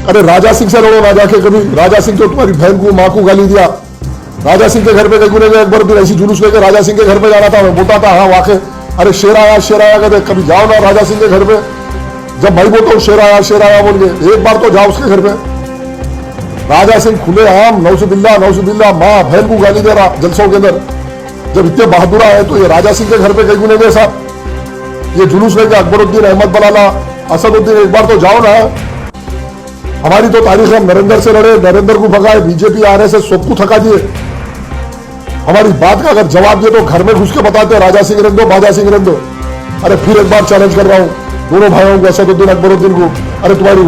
अरे राजा सिंह से लड़ो ना जाके कभी। राजा सिंह तो तुम्हारी बहन को माँ को गाली दिया। राजा सिंह के घर पे कहीं एक बार फिर ऐसी जुलूस लेकर राजा सिंह के घर पे जाना था, मैं बोलता था हाँ वाकई, अरे शेर आया कहते कभी जाओ ना राजा सिंह के घर पे। जब मैं बोलता हूँ शेर आया बोल के, एक बार तो जाओ उसके घर पे। राजा सिंह खुले आम नौजुबिल्ला माँ बहन को गाली दे रहा जलसों के अंदर। जब इतने बहादुर है तो ये राजा सिंह के घर पे कहीं नहीं गए साहब। ये जुलूस लेके अकबरुद्दीन, अहमद बलाला, असदुद्दीन, एक बार तो जाओ ना। हमारी तो तारीख है, नरेंद्र से लड़े, नरेंद्र को भगाए, बीजेपी आरएसएस सबको थका दिए। हमारी बात का अगर जवाब दिए तो घर में घुस के बताते राजा सिंह रख दो, बाजा सिंह रख दो। अरे फिर एक बार चैलेंज कर रहा हूं दोनों भाइयों को, असदुद्दीन अकबरुद्दीन को, अरे तुम्हारी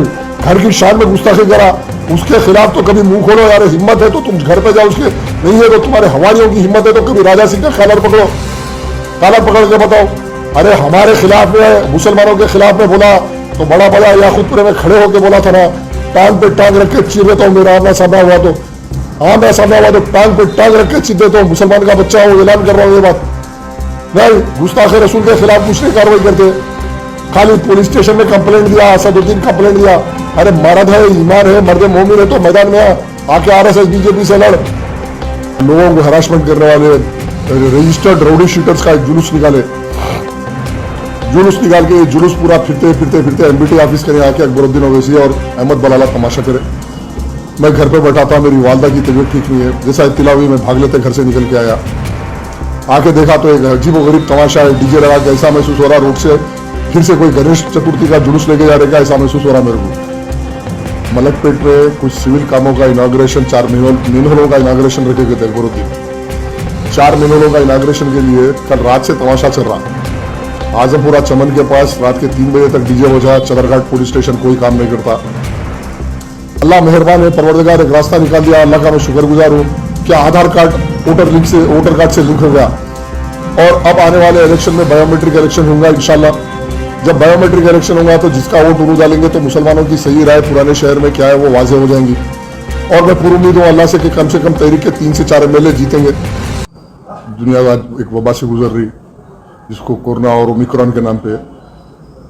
घर की शान में गुस्ताखी करा, उसके खिलाफ तो कभी मुंह खोलो यार। हिम्मत है तो तुम घर पे जाओ, उसके नहीं है तो तुम्हारे हवारियों की हिम्मत है तो कभी राजा सिंह का कॉलर पकड़ो, कॉलर पकड़ के बताओ। अरे हमारे खिलाफ में, मुसलमानों के खिलाफ में बोला तो बड़ा बड़ा याकूतपुरे में खड़े होकर बोला था ना, टांग पे टांग रख के चीर देता हूँ, मेरा आमना सामना हुआ तो, आमना सामना हुआ तो टांग पे टांग रख के चीर देता हूँ, मुसलमान का बच्चा हो, ऐलान कर रहा हूँ ये बात। नहीं, गुस्ताखे रसूल के खिलाफ कुछ नहीं कार्रवाई करते, खाली पुलिस स्टेशन में कंप्लेंट दिया, असदुद्दीन कंप्लेंट दिया। अरे मर्द है, ईमान है, मर्द मोमिन है तो मैदान में आके आरएसएस बीजेपी से लड़। लोगों को हरासमेंट करने वाले रजिस्टर्ड राउडी शीटर्स का एक जुलूस निकाले, जुलूस निकाल के जुलूस पूरा फिरते एमबीटी ऑफिस के आके अकबरुद्दीन ओवैसी और अहमद बलाला तमाशा करे। मैं घर पे बैठा था, मेरी वालदा की तबीयत ठीक नहीं है, जैसा इत्तला हुई मैं भाग लेते घर से निकल के आया। आके देखा तो एक अजीबोगरीब तमाशा है, डीजे लगा के ऐसा महसूस हो रहा रोड से फिर से कोई गणेश चतुर्थी का जुलूस लेके जा रहे, ऐसा महसूस हो रहा मेरे को। मलकपेट में कुछ सिविल कामों का इनाग्रेशन, 4 मिनहोलों का इनाग्रेशन रखे गए थे अकबरुद्दीन। 4 मिनहोलों का इनाग्रेशन के लिए कल रात से तमाशा चल रहा। आजमपुरा चमन के पास रात के 3 बजे तक डीजे बजा, चदरघाट पुलिस स्टेशन कोई काम नहीं करता। अल्लाह मेहरबान है, परवरदिगार एक रास्ता निकाल दिया, अल्लाह का मैं शुक्रगुजार हूँ कि आधार कार्ड वोटर कार्ड से लिंक हो गया। और अब आने वाले इलेक्शन में बायोमेट्रिक इलेक्शन होगा इंशाल्लाह। जब बायोमेट्रिक इलेक्शन होगा तो जिसका वोट उन्होंने डालेंगे तो मुसलमानों की सही राय पुराने शहर में क्या है वो वाजे हो जाएंगी। और मैं पूरी उम्मीद हूँ अल्लाह से कि कम तहरीक के 3 से 4 MLA जीतेंगे। दुनिया आज एक वबा से गुजर रही जिसको कोरोना और ओमिक्रॉन के नाम पे,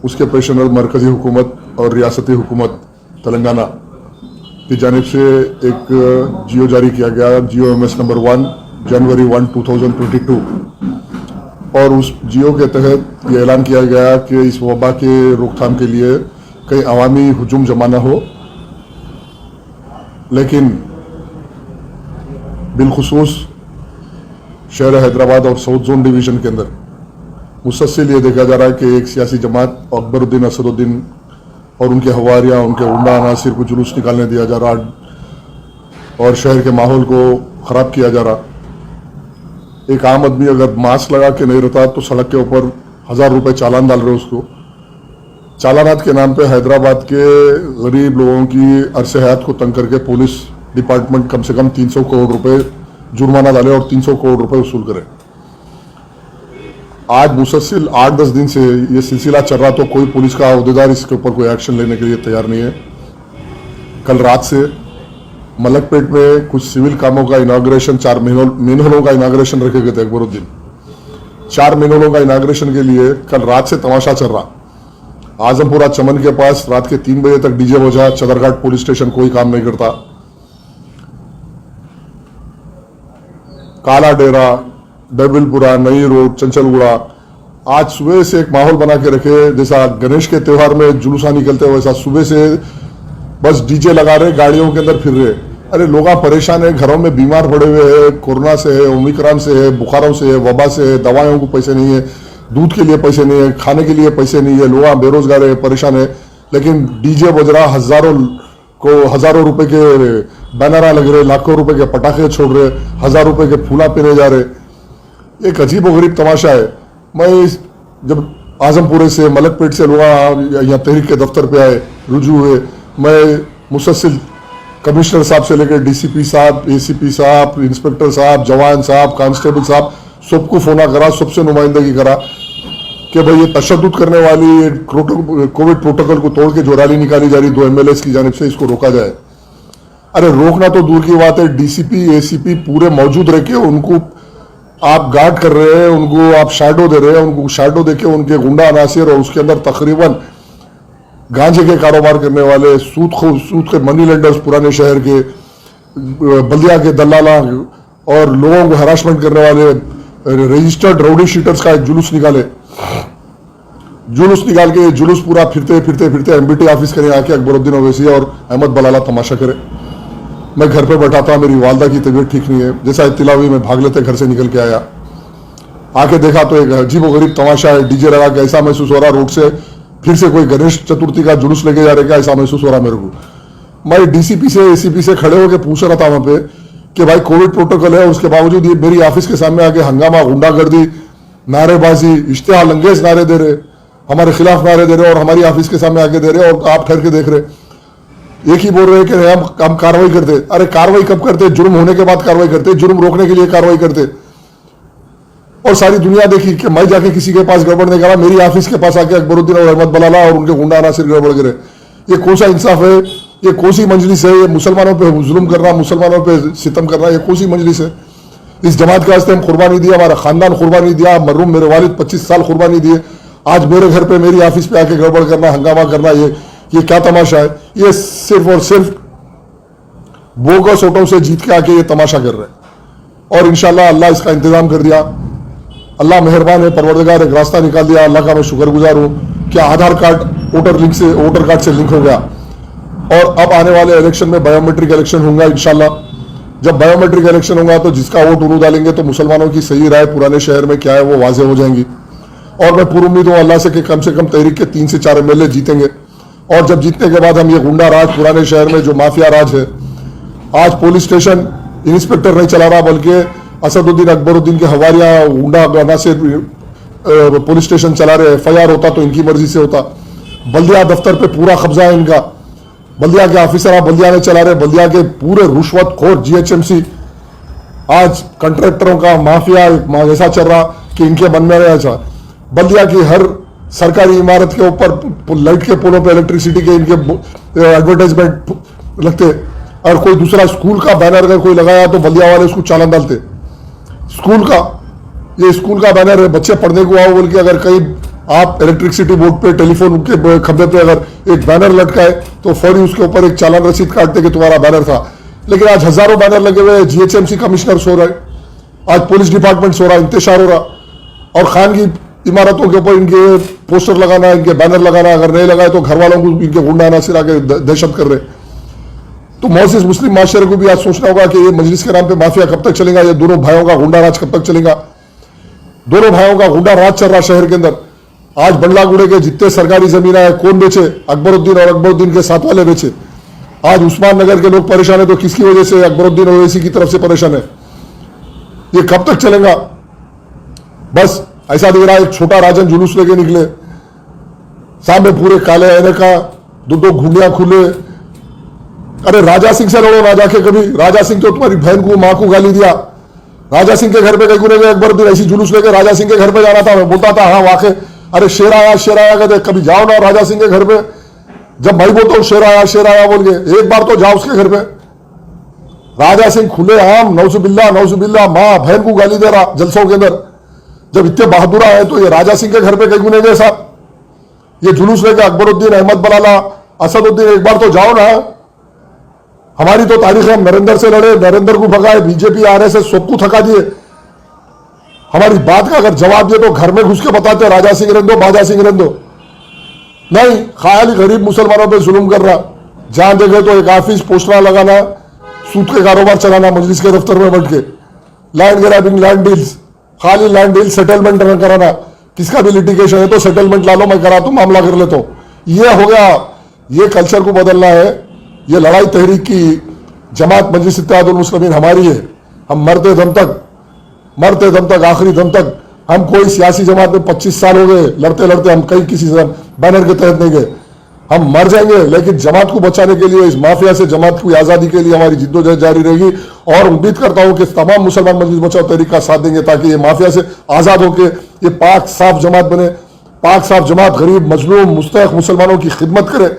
उसके पेश नज़र मरकजी हुकूमत और रियासती हुकूमत तेलंगाना की जानिब से एक जियो जारी किया गया, जियो MS नंबर 1 जनवरी 1, 2022। और उस जियो के तहत ये ऐलान किया गया कि इस वबा के रोकथाम के लिए कहीं अवामी हुजूम जमा न हो, लेकिन बिलखुसूस शहर हैदराबाद और साउथ जोन डिवीज़न के अंदर मुसलसल ये देखा जा रहा है कि एक सियासी जमात अकबरुद्दीन, असदुद्दीन और उनके हवारियाँ, उनके उंडा अनासिर को जुलूस निकालने दिया जा रहा और शहर के माहौल को ख़राब किया जा रहा। एक आम आदमी अगर मास्क लगा के नहीं रहता तो सड़क के ऊपर 1000 रुपये चालान डाल रहे उसको। चालानात के नाम पे हैदराबाद के गरीब लोगों की अरसे हयात को तंग करके पुलिस डिपार्टमेंट कम से कम 300 करोड़ रुपए जुर्माना डाले और 300 करोड़ रुपए वसूल करे। आज मुसलसिल 8-10 दिन से ये सिलसिला चल रहा तो कोई पुलिस का अहदेदार इसके ऊपर कोई एक्शन लेने के लिए तैयार नहीं है। कल रात से मलकपेट में कुछ सिविल कामों का इनाग्रेशन, 4 मिनहोलों का इनाग्रेशन रखे गए थे अकबरुद्दीन। 4 मिनहोलों का इनाग्रेशन के लिए कल रात से तमाशा चल रहा। आजमपुरा चमन के पास रात के 3 बजे तक डीजे बजा, चदरघाट पुलिस स्टेशन कोई काम नहीं करता। काला डेरा, डबिलपुरा, नई रोड, चंचलगुड़ा आज सुबह से एक माहौल बना के रखे, जैसा गणेश के त्यौहार में जुलूसा निकलते हैं वैसा सुबह से बस डीजे लगा रहे, गाड़ियों के अंदर फिर रहे। अरे लोग परेशान है, घरों में बीमार पड़े हुए हैं, कोरोना से है, ओमिक्रॉन से है, बुखारों से है, वबा से है, दवाइयों को पैसे नहीं है, दूध के लिए पैसे नहीं है, खाने के लिए पैसे नहीं है, लोग बेरोजगार है, परेशान है। लेकिन डीजे बज रहा, हजारों रुपए के बैनरा लग रहे, लाखों रुपए के पटाखे छोड़ रहे, 1000 रुपए के फूला पहने जा रहे। एक अजीब व गरीब तमाशा है। मैं जब आजमपुरे से, मलकपेट से लोग यहाँ तहरीक के दफ्तर पे आए, रुजू हुए, मैं मुसलसिल कमिश्नर साहब से लेकर DCP साहब, ACP साहब, इंस्पेक्टर साहब, जवान साहब, कांस्टेबल साहब सबको फोन करा, सबसे नुमाइंदगी करा कि भाई ये तशद्दुद करने वाली कोविड प्रोटोकॉल को तोड़ के जो रैली निकाली जा रही 2 MLAs की जानिब से, इसको रोका जाए। अरे रोकना तो दूर की बात है, DCP, ACP पूरे मौजूद रह के उनको आप गार्ड कर रहे हैं, उनको आप शैडो दे रहे हैं, उनको शैडो देके उनके गुंडा अनासिर और उसके अंदर तकरीबन गांजे के कारोबार करने वाले, सूद के मनी लेंडर्स पुराने शहर के, बल्दिया के दलाला और लोगों को हरासमेंट करने वाले रजिस्टर्ड राउडी शीटर्स का एक जुलूस निकाल के ये जुलूस पूरा फिरते एमबीटी ऑफिस के आके अकबरुद्दीन ओवैसी और अहमद बलाला तमाशा करे। मैं घर पे बैठा था, मेरी वालदा की तबीयत ठीक नहीं है, जैसा इत्तला हुई मैं भाग लेते घर से निकल के आया, आके देखा तो एक अजीबोगरीब तमाशा है, डीजे लगा के ऐसा महसूस हो रहा रोड से फिर से कोई गणेश चतुर्थी का जुलूस लेके जा रहे क्या, ऐसा महसूस हो रहा मेरे को। मैं डीसीपी से एसीपी से खड़े होकर पूछ रहा था वहां पे कि भाई कोविड प्रोटोकॉल है, उसके बावजूद ये मेरी ऑफिस के सामने आके हंगामा, गुंडागर्दी, नारेबाजी, इश्तिहार लंगेज नारे दे रहे, हमारे खिलाफ नारे दे रहे और हमारी ऑफिस के सामने आके दे रहे और आप ठहर के देख रहे, एक ही बोल रहे कि हम कार्रवाई करते। अरे कार्रवाई कब करते? जुर्म होने के बाद कार्रवाई करते, जुर्म रोकने के लिए कार्रवाई करते। और सारी दुनिया देखी कि मैं जाके किसी के पास गड़बड़ नहीं करा, मेरी ऑफिस के पास आके अकबरुद्दीन और अहमद बलाला और उनके गुंडा नासिर गड़बड़ करे। ये कौन सा इंसाफ है? ये कौन सी मजलिस है? ये मुसलमानों पे जुल्म करना, मुसलमानों पे सितम करना, ये कौन सी मजलिस है? इस जमात के वास्ते हम कुर्बानी दिया, हमारा खानदान कुर्बानी दिया, मरहूम मेरे वालिद 25 साल कुर्बानी दिए, आज मेरे घर पे मेरी ऑफिस पे आके गड़बड़ करना, हंगामा करना, ये क्या तमाशा है? ये सिर्फ और सिर्फ बोगस वोटों से जीत के आके ये तमाशा कर रहे हैं। और इंशाल्लाह अल्लाह इसका इंतजाम कर दिया, अल्लाह मेहरबान है, परवरदिगार एक रास्ता निकाल दिया। अल्लाह का मैं शुक्रगुजार हूं कि आधार कार्ड वोटर कार्ड से लिंक हो गया और अब आने वाले इलेक्शन में बायोमेट्रिक इलेक्शन होगा इंशाल्लाह। जब बायोमेट्रिक इलेक्शन होगा तो जिसका वोट उन्हों डालेंगे तो मुसलमानों की सही राय पुराने शहर में क्या है वो वाजे हो जाएंगी। और मैं पूरी उम्मीद हूं अल्लाह से कि कम तहरीक के 3 से 4 एमएलए जीतेंगे। और जब जीतने के बाद हम ये गुंडा राज पुराने शहर में जो माफिया राज है, आज पुलिस स्टेशन इंस्पेक्टर नहीं चला रहा बल्कि असदुद्दीन अकबरुद्दीन के हवारिया गुंडा नासिर पुलिस स्टेशन चला रहे। एफआईआर होता तो इनकी मर्जी से होता। बल्दिया दफ्तर पे पूरा कब्जा है इनका, बल्दिया के ऑफिसर बल्दिया में चला रहे, बल्दिया के पूरे रुश्वतखोर जीएचएमसी आज कंट्रैक्टरों का माफिया ऐसा चल रहा कि इनके मन में रहा। बल्दिया की हर सरकारी इमारत के ऊपर लाइट के पोलों पे इलेक्ट्रिसिटी के इनके एडवर्टाइजमेंट लगते और कोई दूसरा स्कूल का बैनर अगर कोई लगाया तो बल्दिया वाले उसको चालान डालते। स्कूल का ये स्कूल का बैनर है, बच्चे पढ़ने को आओ बोल के अगर कहीं आप इलेक्ट्रिसिटी बोर्ड पे टेलीफोन के खंभे पे अगर एक बैनर लटकाए तो फौरी उसके ऊपर एक चालान रसीद काटते कि तुम्हारा बैनर था। लेकिन आज हजारों बैनर लगे हुए, जीएचएमसी कमिश्नर सो रहे, आज पुलिस डिपार्टमेंट सो रहा, इंतशार हो रहा और खान की इमारतों के ऊपर इनके पोस्टर लगाना, इनके बैनर लगाना, अगर नहीं लगाए तो घर वालों को इनके गुंडा नासिर आके दहशत कर रहे। तो मोअज़्ज़िज़ मुस्लिम माशरे को भी आज सोचना होगा कि ये मजलिस के नाम पे माफिया कब तक चलेगा, ये दोनों भाइयों का गुंडा राज कब तक चलेगा। दोनों भाइयों का गुंडा राज चल रहा शहर के अंदर। आज बंडलागुड़े के जितने सरकारी जमीन है कौन बेचे? अकबरुद्दीन और अकबरुद्दीन के साथ वाले बेचे। आज उस्मान नगर के लोग परेशान है तो किसकी वजह से? अकबरुद्दीन ओवैसी की तरफ से परेशान है। ये कब तक चलेगा? बस ऐसा दिख रहा है एक छोटा राजन जुलूस लेके निकले, सामने पूरे काले ऐने का, दो घुंडियां खुले। अरे राजा सिंह से लड़ो ना जाके कभी। राजा सिंह तो तुम्हारी बहन को मां को गाली दिया। राजा सिंह के घर पे कहीं गए अकबरुद्दीन ऐसी जुलूस लेके राजा सिंह के घर पे जाना था, मैं बोलता था हाँ वाकई, अरे शेर आया कहते कभी जाओ ना राजा सिंह के घर पे। जब मैं बोलता हूँ शेर आया बोल के, एक बार तो जाओ उसके घर पे। राजा सिंह खुले आम नौजुबिल्ला मां बहन को गाली दे रहा जलसों के अंदर। जब इतने बहादुरा है तो ये राजा सिंह के घर पे कहीं गुने गए साहब? ये जुलूस लेके अकबरुद्दीन, अहमद बलाला, असदुद्दीन, एक बार तो जाओ ना। हमारी तो तारीख है, हम नरेंद्र से लड़े, नरेंद्र को भगाए, बीजेपी आरएसएस सबको थका दिए। हमारी बात का अगर जवाब दिए तो घर में घुस के बताते राजा सिंह रंदो बाजा सिंह रंदो। नहीं, खाली गरीब मुसलमानों पे जुल्म कर रहा। जहां देखे तो एक ऑफिस पोस्टर लगाना, सूद के कारोबार चलाना, मजलिस के दफ्तर में बैठ के लैंड ग्रैबिंग, लैंड डील्स, खाली लैंड डील सेटलमेंट कराना। किसका भी लिटिगेशन है तो सेटलमेंट ला लो, मैं करा तो मामला कर लेता हूं। ये हो गया। ये कल्चर को बदलना है। ये लड़ाई तहरीक की जमात मजलिस इत्तेहादुल मुस्लिमीन हमारी है। हम मरते दम तक आखिरी दम तक। हम कोई सियासी जमात में 25 साल हो गए लड़ते लड़ते, हम कहीं किसी बैनर के तहत नहीं गए। हम मर जाएंगे लेकिन जमात को बचाने के लिए, इस माफिया से जमात की आज़ादी के लिए हमारी जिद्दोजहद जारी रहेगी। और उम्मीद करता हूं कि तमाम मुसलमान मजलिस बचाओ तहरीक का साथ देंगे ताकि ये माफिया से आज़ाद होकर ये पाक साफ जमात बने। पाक साफ जमात गरीब मजलूम मुस्तहक मुसलमानों की खिदमत करे।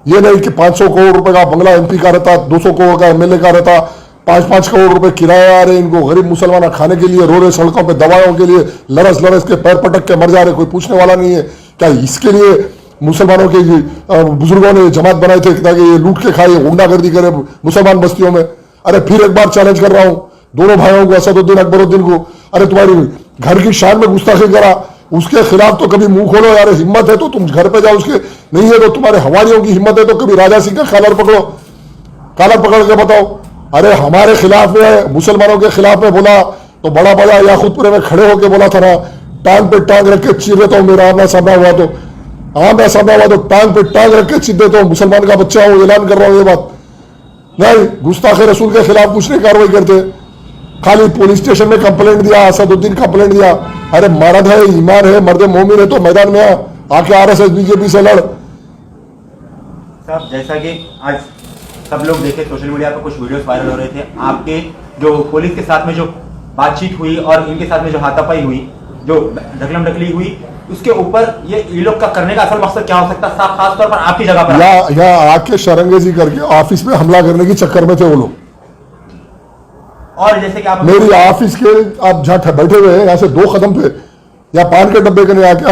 ये नहीं कि 500 करोड़ रुपए का बंगला एमपी का रहता, 200 करोड़ का एमएलए का रहता, 5-5 करोड़ रुपए किराया आ रहे इनको। गरीब मुसलमान खाने के लिए रो रहे, सड़कों पे दवाओं के लिए लरस के पैर पटक के मर जा रहे, कोई पूछने वाला नहीं है। क्या इसके लिए मुसलमानों के बुजुर्गों ने जमात बनाए थे ताकि ये लूट के खाए, गुंडागर्दी करे मुसलमान बस्तियों में। अरे फिर एक बार चैलेंज कर रहा हूं दोनों भाइयों को, असदुद्दीन अकबरुद्दीन को, अरे तुम्हारी घर की शान में गुस्ताखी करा, उसके खिलाफ तो कभी मुंह खोलो यार। हिम्मत है तो तुम घर पे जाओ, उसके नहीं है तो तुम्हारे हवारियों की हिम्मत है तो कभी राजा सिंह का कॉलर पकड़ो, कॉलर पकड़ के बताओ। अरे हमारे खिलाफ में, मुसलमानों के खिलाफ में बोला तो बड़ा बड़ा याकूतपुरे में खड़े होकर बोला था ना, टांग पे टांग रख के चीर देता हूं, मेरा आमना सामना हुआ तो, आमना सामना हुआ तो टांग पे टांग रख के चीर देता हूं, मुसलमान का बच्चा हूं, ऐलान कर रहा हूं ये बात। नहीं, गुस्ताखे रसूल के खिलाफ कुछ नहीं कार्रवाई करते, खाली पुलिस स्टेशन में कंप्लेंट दिया, असदुद्दीन कंप्लेंट दिया। अरे मर्द है, ईमान है, मर्द मोमिन है तो मैदान में आके आरएसएस बीजेपी से लड़। साहब जैसा कि आज सब लोग देखे सोशल मीडिया पर कुछ वीडियोस वायरल हो रहे थे, आपके जो पुलिस के साथ में जो बातचीत हुई और इनके साथ में जो हाथापाई हुई, जो ढकलम ढकली हुई, उसके ऊपर ये लोग का करने का असल मकसद क्या हो सकता है साहब, खासतौर पर आपकी जगह पर या आके शरंगेजी करके ऑफिस में हमला करने की चक्कर में थे वो लोग। और जैसे कि आप मेरी ऑफिस के आप जहां बैठे हुए हैं, यहाँ से 2 कदम पे या पान के डब्बे के आके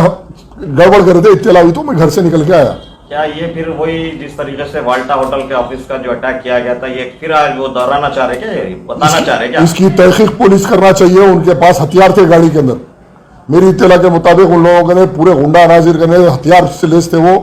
गड़बड़ कर रहे थे, इत्तला हुई तो मैं घर से निकल के आया। क्या ये फिर वही जिस तरीके से वाल्टा होटल के ऑफिस का जो अटैक किया गया था, ये फिर आज वो दोहराना चाह रहे क्या, बताना चाह रहे क्या? इसकी तहकीक पुलिस करना चाहिए। उनके पास हथियार थे गाड़ी के अंदर, मेरी इत्तला के मुताबिक उन लोगों ने पूरे गुंडा अनाजिर करने हथियार से लेस थे, वो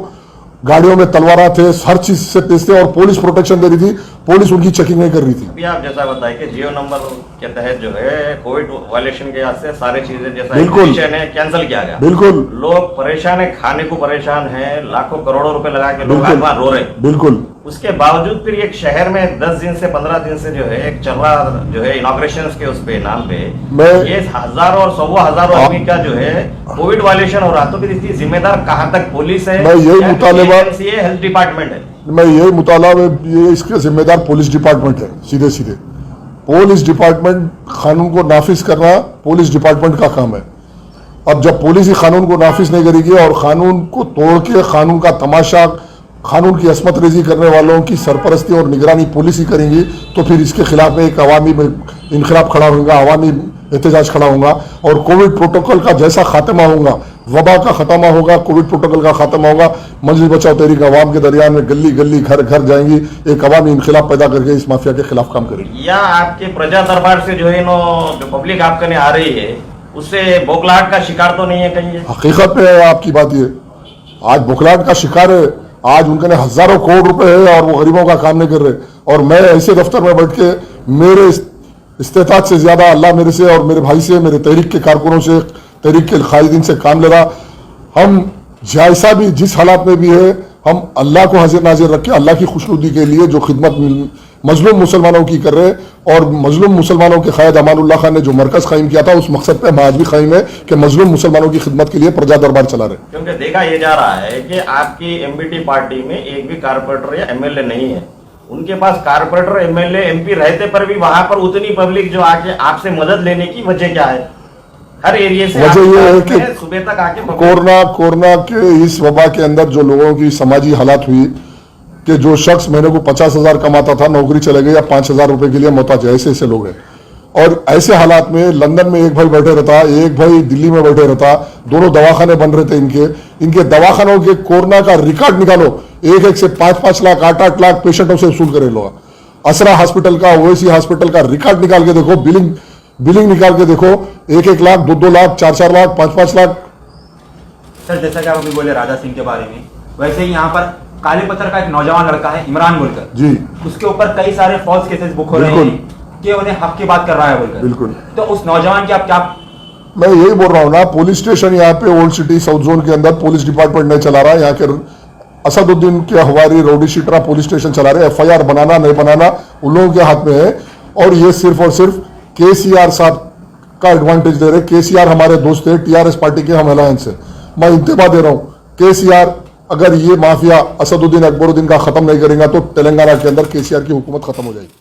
गाड़ियों में तलवार थे, हर चीज से तेज थे और पुलिस प्रोटेक्शन दे रही थी, पुलिस उनकी चेकिंग नहीं कर रही थी। अभी आप जैसा बताए कि जियो नंबर के तहत जो है कोविड वायलेशन के से सारे चीजें जैसा बिल्कुल कैंसिल किया गया, बिल्कुल लोग परेशान है, खाने को परेशान है, लाखों करोड़ों रुपए लगा के लोग वहां रो रहे हैं। बिल्कुल, उसके बावजूद फिर एक शहर में 10 दिन से 15 दिन से जो है एक चल रहा जो है इनॉग्रेशन के उस पे नाम पे ये हजारों और 100,000 आदमी का जो है कोविड वायलेशन हो रहा, तो फिर इसकी जिम्मेदार कहां तक पुलिस है, हेल्थ डिपार्टमेंट है? मैं यही मुताला ये इसके जिम्मेदार पुलिस डिपार्टमेंट है, सीधे सीधे पुलिस डिपार्टमेंट। कानून को नाफिज करना पुलिस डिपार्टमेंट का काम है। अब जब पुलिस ही कानून को नाफिज नहीं करेगी और कानून को तोड़ के कानून का तमाशा, कानून की असमत रेजी करने वालों की सरपरस्ती और निगरानी पुलिस ही करेंगी, तो फिर इसके खिलाफ में एक अवामी इनकलाब खड़ा होगा, अवामी एहतजाज खड़ा होगा और कोविड प्रोटोकॉल का जैसा खात्मा होगा, वबा का खात्मा होगा, कोविड प्रोटोकॉल का खात्मा होगा, मजलिस बचाओ तहरीक अवाम के दरमियान में गली गली घर घर जाएंगी, एक अवामी इनकलाब पैदा करके इस माफिया के खिलाफ काम करेगी। या आपके प्रजा दरबार से जो है जो पब्लिक आपके आ रही है उससे बौखलाहट का शिकार तो नहीं है कहीं? हकीकत में है आपकी बात, ये आज बौखलाहट का शिकार है। आज उनके हजारों करोड़ रुपए है और वो गरीबों का काम नहीं कर रहे, और मैं ऐसे दफ्तर में बैठ के मेरे इस्तेताद से ज्यादा अल्लाह मेरे से और मेरे भाई से, मेरे तहरीक के कारकुनों से, तहरीक के कायदीन से काम ले रहा। हम जैसा भी जिस हालात में भी है, हम अल्लाह को हाजिर नाजिर रख के अल्लाह की खुशनुदी के लिए जो खिदमत मजलूम मुसलमानों की कर रहे, और मजलूम मुसलमानों के क़ायद अमानुल्लाह खान ने जो मरकज कायम किया था, उस मकसद पे हम आज भी कायम है कि मजलूम मुसलमानों की खिदमत के लिए प्रजा दरबार चला रहे। क्योंकि देखा यह जा रहा है कि आपकी एमबीटी पार्टी में एक भी कारपोरेटर या एमएलए नहीं है, उनके पास कारपोरेटर एमएलए एमपी रहते पर भी वहां पर उतनी पब्लिक जो आके आपसे मदद लेने की वजह क्या है? हर एरिया से वजह यह है कि सुबह तक आके कोरोना के इस वबा के अंदर जो लोगों की समाजी हालात हुई कि जो शख्स महीने को 50,000 कमाता था, नौकरी चले गई या 5,000 रुपए के लिए मोहताज है, ऐसे ऐसे लोग हैं। और ऐसे हालात में लंदन में एक भाई बैठे रहता, एक भाई दिल्ली में बैठे रहता, दोनों दवाखाने बन रहे थे इनके दवाखानों के कोरोना का रिकॉर्ड निकालो, एक से 5-5 लाख 8-8 लाख पेशेंटों से वसूल करे लोग। असरा हॉस्पिटल का, ओएसी हॉस्पिटल का रिकॉर्ड निकाल के देखो, बिलिंग निकाल के देखो, 1-1 लाख 2-2 लाख 4-4 लाख 5-5 लाख। सर जैसा कि आप अभी बोले राजा सिंह के बारे में, वैसे ही यहाँ पर काले पत्थर का एक नौजवान लड़का है इमरान बोलकर जी, उसके ऊपर कई सारे फॉल्स केसेस बुक हो रहे हैं कि उन्हें हक की बात कर रहा है बोलकर। बिल्कुल, तो उस नौजवान की आप क्या? मैं यही बोल रहा हूँ ना, पुलिस स्टेशन यहाँ पे ओल्ड सिटी साउथ जोन के अंदर पुलिस डिपार्टमेंट नहीं चला रहा, यहाँ के असदुद्दीन के हवारी रौडी शीटरा पुलिस स्टेशन चला रहे। FIR बनाना नहीं बनाना उन लोगों के हाथ में है, और ये सिर्फ और सिर्फ KCR साहब का एडवांटेज दे रहे। KCR हमारे दोस्त है, TRS पार्टी के हम अलायंस है। मैं इंतबा दे रहा हूँ, KCR अगर ये माफिया असदुद्दीन अकबरुद्दीन का खत्म नहीं करेगा तो तेलंगाना के अंदर KCR की हुकूमत खत्म हो जाएगी।